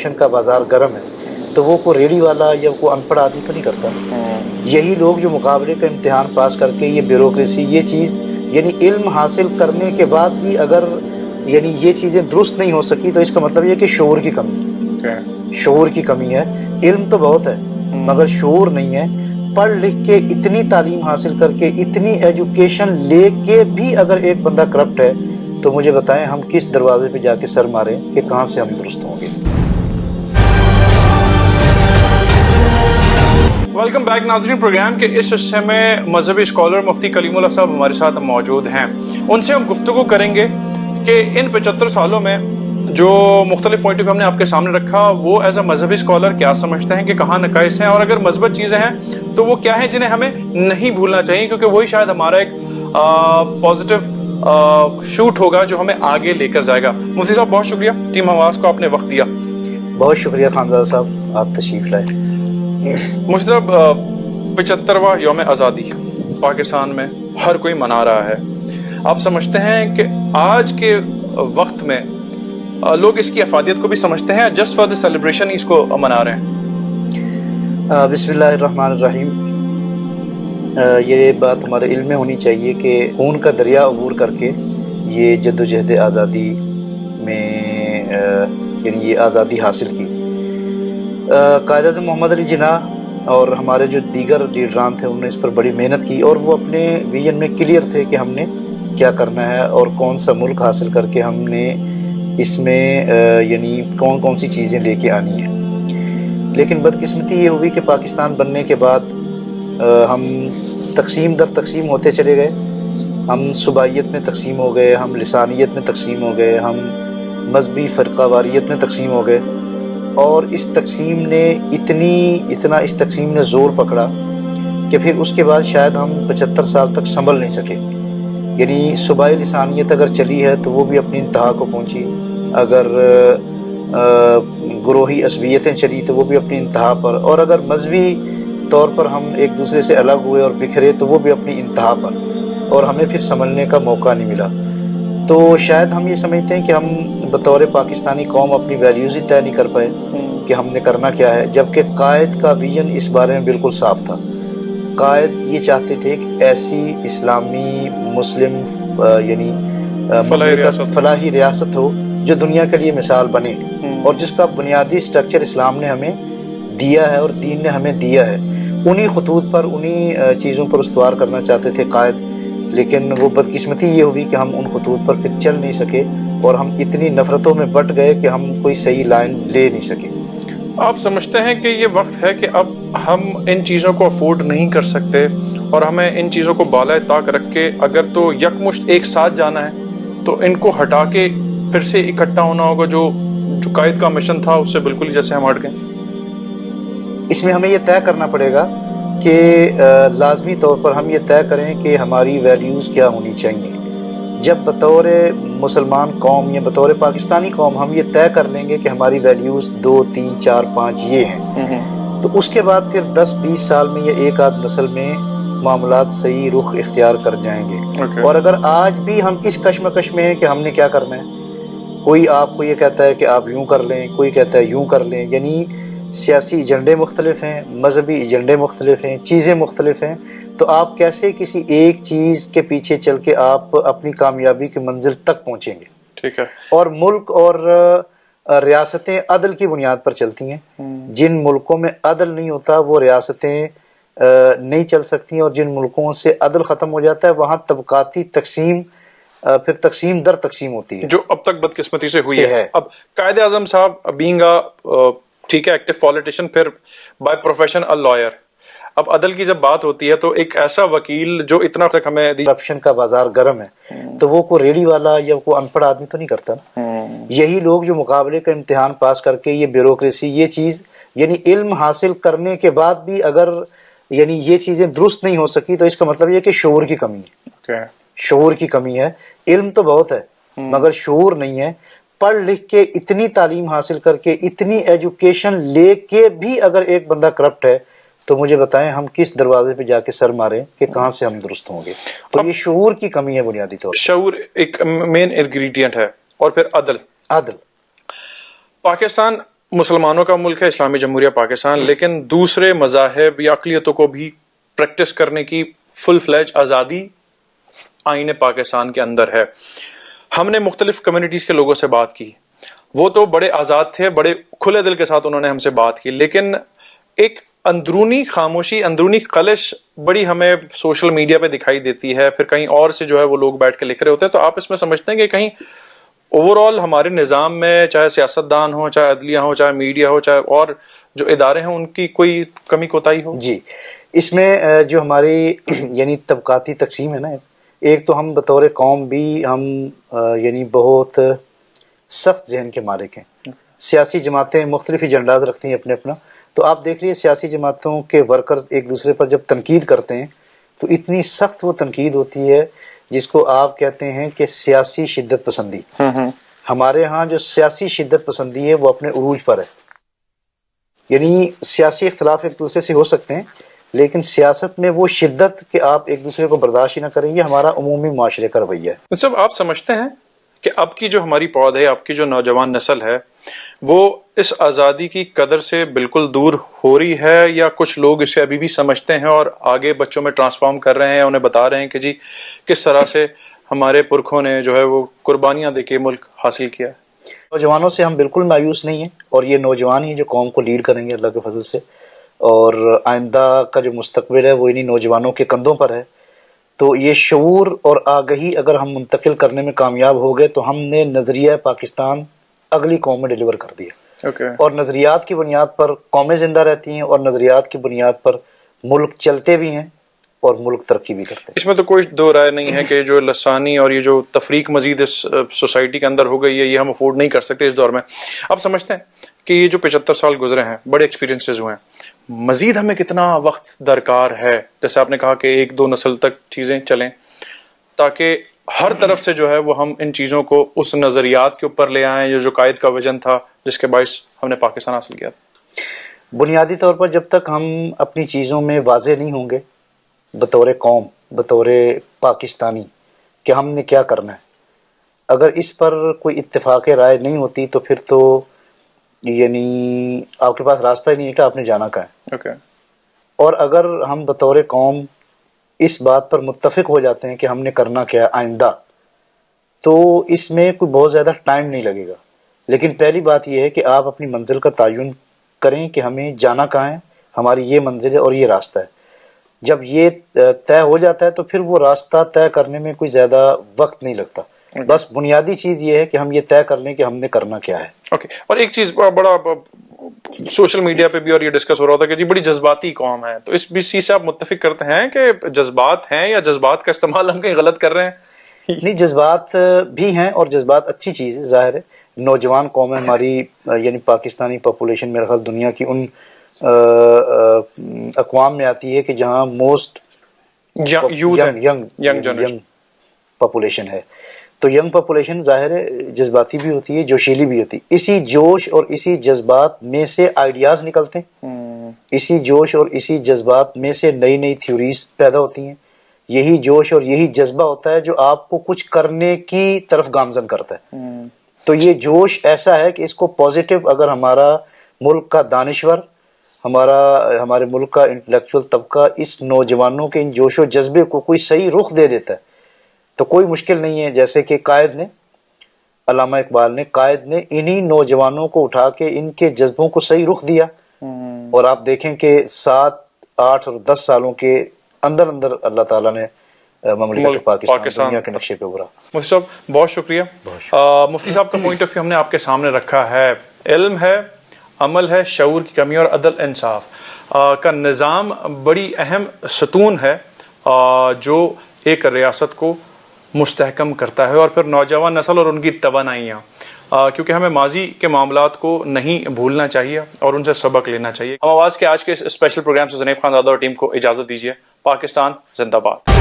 Corruption کا بازار گرم ہے تو وہ کوئی ریڑھی والا یا کوئی ان پڑھ آدمی تو نہیں کرتا. یہی لوگ جو مقابلے کا امتحان پاس کر کے یہ بیوروکریسی یہ چیز یعنی علم حاصل کرنے کے بعد بھی اگر یعنی یہ چیزیں درست نہیں ہو سکی تو اس کا مطلب یہ کہ شعور کی کمی ہے. شعور کی کمی ہے. علم تو بہت ہے مگر شعور نہیں ہے. پڑھ لکھ کے اتنی تعلیم حاصل کر کے اتنی ایجوکیشن لے کے بھی اگر ایک بندہ کرپٹ ہے تو مجھے بتائیں ہم کس دروازے پہ جا کے سر ماریں کہ کہاں سے ہم درست ہوں گے. ویلکم بیک ناظرین. پروگرام کے اس حصے میں مذہبی اسکالر مفتی کلیم اللہ صاحب ہمارے ساتھ موجود ہیں. ان سے ہم گفتگو کریں گے کہ ان 75 سالوں میں جو مختلف پوائنٹ آف ہم نے آپ کے سامنے رکھا وہ ایز اے مذہبی اسکالر کیا سمجھتے ہیں کہ کہاں نقائص ہیں اور اگر مثبت چیزیں ہیں تو وہ کیا ہیں جنہیں ہمیں نہیں بھولنا چاہیے کیونکہ وہی شاید ہمارا ایک پازیٹیو شوٹ ہوگا جو ہمیں آگے لے کر جائے گا. مفتی صاحب بہت شکریہ ٹیم حواس کو آپ نے وقت دیا. بہت شکریہ خانزادہ صاحب آپ تشریف لائے. مفتی صاحب 75واں یوم آزادی پاکستان میں ہر کوئی منا رہا ہے. آپ سمجھتے ہیں کہ آج کے وقت میں لوگ اس کی افادیت کو بھی سمجھتے ہیں جسٹ فار دا سیلیبریشن اس کو منا رہے ہیں؟ بسم اللہ الرحمن الرحیم. یہ بات ہمارے علم میں ہونی چاہیے کہ خون کا دریا عبور کر کے یہ جد و جہد آزادی میں یعنی یہ آزادی حاصل کی. قائد اعظم محمد علی جناح اور ہمارے جو دیگر لیڈران تھے انہوں نے اس پر بڑی محنت کی اور وہ اپنے ویژن میں کلیئر تھے کہ ہم نے کیا کرنا ہے اور کون سا ملک حاصل کر کے ہم نے اس میں یعنی کون کون سی چیزیں لے کے آنی ہیں. لیکن بدقسمتی یہ ہوئی کہ پاکستان بننے کے بعد ہم تقسیم در تقسیم ہوتے چلے گئے. ہم صوبائیت میں تقسیم ہو گئے, ہم لسانیت میں تقسیم ہو گئے, ہم مذہبی فرقہ واریت میں تقسیم ہو گئے اور اس تقسیم نے اتنا اس تقسیم نے زور پکڑا کہ پھر اس کے بعد شاید ہم 75 سال تک سنبھل نہیں سکے. یعنی صوبائی لسانیت اگر چلی ہے تو وہ بھی اپنی انتہا کو پہنچی, اگر گروہی عصبیتیں چلی تو وہ بھی اپنی انتہا پر, اور اگر مذہبی طور پر ہم ایک دوسرے سے الگ ہوئے اور بکھرے تو وہ بھی اپنی انتہا پر, اور ہمیں پھر سنبھلنے کا موقع نہیں ملا. تو شاید ہم یہ سمجھتے ہیں کہ ہم بطور پاکستانی قوم اپنی ویلیوز ہی طے نہیں کر پائے کہ ہم نے کرنا کیا ہے, جبکہ قائد کا ویژن اس بارے میں بالکل صاف تھا. قائد یہ چاہتے تھے کہ ایسی اسلامی مسلم یعنی فلاحی ریاست ہو جو دنیا کے لیے مثال بنے اور جس کا بنیادی سٹرکچر اسلام نے ہمیں دیا ہے اور دین نے ہمیں دیا ہے. انہی خطوط پر انہی چیزوں پر استوار کرنا چاہتے تھے قائد, لیکن وہ بدقسمتی یہ ہوئی کہ ہم ان خطوط پر پھر چل نہیں سکے اور ہم اتنی نفرتوں میں بٹ گئے کہ ہم کوئی صحیح لائن لے نہیں سکے. آپ سمجھتے ہیں کہ یہ وقت ہے کہ اب ہم ان چیزوں کو افورڈ نہیں کر سکتے اور ہمیں ان چیزوں کو بالائے طاق رکھ کے اگر تو یکمشت ایک ساتھ جانا ہے تو ان کو ہٹا کے پھر سے اکٹھا ہونا ہوگا جو قائد کا مشن تھا اس سے بالکل جیسے ہم ہٹ گئے؟ اس میں ہمیں یہ طے کرنا پڑے گا کہ لازمی طور پر ہم یہ طے کریں کہ ہماری ویلیوز کیا ہونی چاہیے. جب بطور مسلمان قوم یا بطور پاکستانی قوم ہم یہ طے کر لیں گے کہ ہماری ویلیوز 2 3 4 5 یہ ہیں تو اس کے بعد پھر 10-20 سال میں یا ایک آدھ نسل میں معاملات صحیح رخ اختیار کر جائیں گے. اور اگر آج بھی ہم اس کشمکش میں ہیں کہ ہم نے کیا کرنا ہے, کوئی آپ کو یہ کہتا ہے کہ آپ یوں کر لیں, کوئی کہتا ہے یوں کر لیں, یعنی سیاسی ایجنڈے مختلف ہیں, مذہبی ایجنڈے مختلف ہیں, چیزیں مختلف ہیں, تو آپ کیسے کسی ایک چیز کے پیچھے چل کے آپ اپنی کامیابی کی منزل تک پہنچیں گے؟ ٹھیک ہے. اور ملک اور ریاستیں عدل کی بنیاد پر چلتی ہیں. جن ملکوں میں عدل نہیں ہوتا وہ ریاستیں نہیں چل سکتی, اور جن ملکوں سے عدل ختم ہو جاتا ہے وہاں طبقاتی تقسیم پھر تقسیم در تقسیم ہوتی ہے, جو اب تک بدقسمتی سے ہوئی ہے. اب قائد اعظم صاحب بینگ ٹھیک ہے ایکٹیو پولیٹیشین, پھر بائی پروفیشن اے لائر, اب عدل کی جب بات ہوتی ہے تو ایک ایسا وکیل جو اتنا تک ہمیں کرپشن کا بازار گرم ہے تو وہ کوئی ریڑھی والا یا کوئی ان پڑھ آدمی تو نہیں کرتا. یہی لوگ جو مقابلے کا امتحان پاس کر کے یہ بیوروکریسی یہ چیز یعنی علم حاصل کرنے کے بعد بھی اگر یعنی یہ چیزیں درست نہیں ہو سکی تو اس کا مطلب یہ کہ شعور کی کمی ہے. شعور کی کمی ہے. علم تو بہت ہے مگر شعور نہیں ہے. پڑھ لکھ کے اتنی تعلیم حاصل کر کے اتنی ایجوکیشن لے کے بھی اگر ایک بندہ کرپٹ ہے تو مجھے بتائیں ہم کس دروازے پہ جا کے سر ماریں کہ کہاں سے ہم درست ہوں گے. تو یہ شعور کی کمی ہے بنیادی طور پر. شعور ایک مین انگریڈینٹ ہے. اور پھر عدل. عدل پاکستان मुसलमानों का मुल्क है इस्लामी जमहूरिया पाकिस्तान, लेकिन दूसरे मज़ाहिब या अक़लियतों को भी प्रैक्टिस करने की फुल फ्लैज आज़ादी आईन पाकिस्तान के अंदर है। हमने मुख्तलिफ कम्युनिटीज़ के लोगों से बात की, वो तो बड़े आज़ाद थे, बड़े खुले दिल के साथ उन्होंने हमसे बात की, लेकिन एक अंदरूनी खामोशी, अंदरूनी कलिश बड़ी हमें सोशल मीडिया पे दिखाई देती है, फिर कहीं और से जो है वो लोग बैठ के लिख रहे होते हैं। तो आप इसमें समझते हैं कि कहीं ओवरऑल हमारे निज़ाम में चाहे सियासतदान हो, चाहे अदलिया हो, चाहे मीडिया हो, चाहे और जो इदारे हैं, उनकी कोई कमी कोताही हो? जी, इसमें जो हमारी यानी तबकाती तकसीम है ना, एक तो हम बतौर कौम भी हम यानी बहुत सख्त जहन के मालिक हैं। सियासी जमातें मुख्तलिफ एजेंडाज रखती हैं अपने अपना, तो आप देख लीजिए सियासी जमातों के वर्कर्स एक दूसरे पर जब तनकीद करते हैं तो इतनी सख्त वो तनकीद होती है जिसको आप कहते हैं कि सियासी शिद्दत पसंदी। हमारे यहाँ जो सियासी शिद्दत पसंदी है वो अपने उरूज पर है, यानी सियासी इख्तलाफ एक दूसरे से हो सकते हैं, लेकिन सियासत में वो शिद्दत कि आप एक दूसरे को बर्दाश्त ही ना करें, ये हमारा उमूमी माशरे का रवैया है। मतलब आप समझते हैं कि अब की जो हमारी पौध है, आपकी जो नौजवान नस्ल है, वो इस आज़ादी की कदर से बिल्कुल दूर हो रही है, या कुछ लोग इसे अभी भी समझते हैं और आगे बच्चों में ट्रांसफॉर्म कर रहे हैं, उन्हें बता रहे हैं कि जी किस तरह से हमारे पुरखों ने जो है वो कुर्बानियां देके मुल्क हासिल किया है? नौजवानों से हम बिल्कुल मायूस नहीं हैं, और ये नौजवान ही जो कौम को लीड करेंगे अल्लाह के फजल से, और आइंदा का जो मुस्तकबिल है वो इन्हीं नौजवानों के कंधों पर है। तो ये शऊर और आगही अगर हम मुंतकिल करने में कामयाब हो गए तो हमने नज़रिया पाकिस्तान अगली कौम में डिलीवर कर दिया। और नज़रियात की बुनियाद पर कौमें ज़िंदा रहती हैं, और नज़रियात की बुनियाद पर मुल्क चलते भी हैं और मुल्क तरक्की भी करते हैं। इसमें तो कोई दो राय नहीं है कि जो लसानी और ये जो तफरीक मजीद इस सोसाइटी के अंदर हो गई है, ये हम अफोर्ड नहीं कर सकते इस दौर में। आप समझते हैं कि ये जो 75 साल गुजरे हैं, बड़े एक्सपीरियंसेस हुए हैं, मजीद हमें कितना वक्त दरकार है? जैसे आपने कहा कि एक दो नस्ल तक चीज़ें चलें, ताकि हर तरफ से जो है वो हम इन चीज़ों को उस नज़रियात के ऊपर ले आएँ जो कायद का विजन था, जिसके बायस हमने पाकिस्तान हासिल किया था। बुनियादी तौर पर जब तक हम अपनी चीज़ों में वाज़े नहीं होंगे बतौर कौम, बतौर पाकिस्तानी, कि हमने क्या करना है, अगर इस पर कोई इत्तेफाक राय नहीं होती तो फिर तो यानी आपके पास रास्ता ही नहीं है कि आपने जाना कहाँ है। और अगर हम बतौर कौम इस बात पर मुत्तफिक हो जाते हैं कि हमने करना क्या है आइंदा, तो इसमें कोई बहुत ज़्यादा टाइम नहीं लगेगा। लेकिन पहली बात यह है कि आप अपनी मंजिल का तयन करें कि हमें जाना कहाँ है, हमारी ये मंजिल है और ये रास्ता है। जब ये तय हो जाता है तो फिर वो रास्ता तय करने में कोई ज़्यादा वक्त नहीं लगता। बस बुनियादी चीज़ ये है कि हम ये तय कर लें कि हमने करना क्या है। और एक चीज़ बड़ा सोशल मीडिया पे भी और ये डिस्कस हो रहा था कि जी बड़ी जज्बाती कौम है, तो इस चीज़ से आप मुत्तफिक करते हैं कि जज्बात हैं, या जज्बात का इस्तेमाल हम कहीं गलत कर रहे हैं? नहीं, जज्बात भी हैं और जज्बात अच्छी चीज़ है, ज़ाहिर है। नौजवान कौम है हमारी, यानी पाकिस्तानी पॉपुलेशन मेरे ख्याल दुनिया की उन अक़वाम में आती है कि जहाँ मोस्ट यंग पॉपुलेशन है। तो यंग पॉपुलेशन ज़ाहिर है जज्बाती भी होती है, जोशीली भी होती है। इसी जोश और इसी जज्बात में से आइडियाज़ निकलते हैं, इसी जोश और इसी जज्बात में से नई नई थ्योरीज पैदा होती हैं। यही जोश और यही जज्बा होता है जो आपको कुछ करने की तरफ गामजन करता है। तो ये जोश ऐसा है कि इसको पॉजिटिव अगर हमारा मुल्क का दानिश्वर, हमारे मुल्क का इंटेलेक्चुअल तबका इस नौजवानों के इन जोश और जज्बे को कोई सही रुख दे देता है तो कोई मुश्किल नहीं है। जैसे कि कायद ने, अल्लामा इकबाल ने, कायद ने इन्हीं नौजवानों को उठा के इनके जज्बों को सही रुख दिया, और आप देखें कि 7, 8 और 10 सालों के अंदर अंदर अल्लाह ताला ने ममलिकत पाकिस्तान दुनिया के नक्शे पे उभरा। मुफ्ती साहब बहुत शुक्रिया। मुफ्ती साहब का पॉइंट ऑफ व्यू हमने आपके सामने रखा है। इल्म है, अमल है, शऊर की कमी और अदल इंसाफ का निज़ाम बड़ी अहम सतून है जो एक रियासत को मुस्तहकम करता है, और फिर नौजवान नस्ल और उनकी तवानाइयाँ, क्योंकि हमें माजी के मामलात को नहीं भूलना चाहिए और उनसे सबक लेना चाहिए। हम आवाज़ के आज के स्पेशल प्रोग्राम से ज़नीब खान ज़ादा और टीम को इजाज़त दीजिए। पाकिस्तान जिंदाबाद।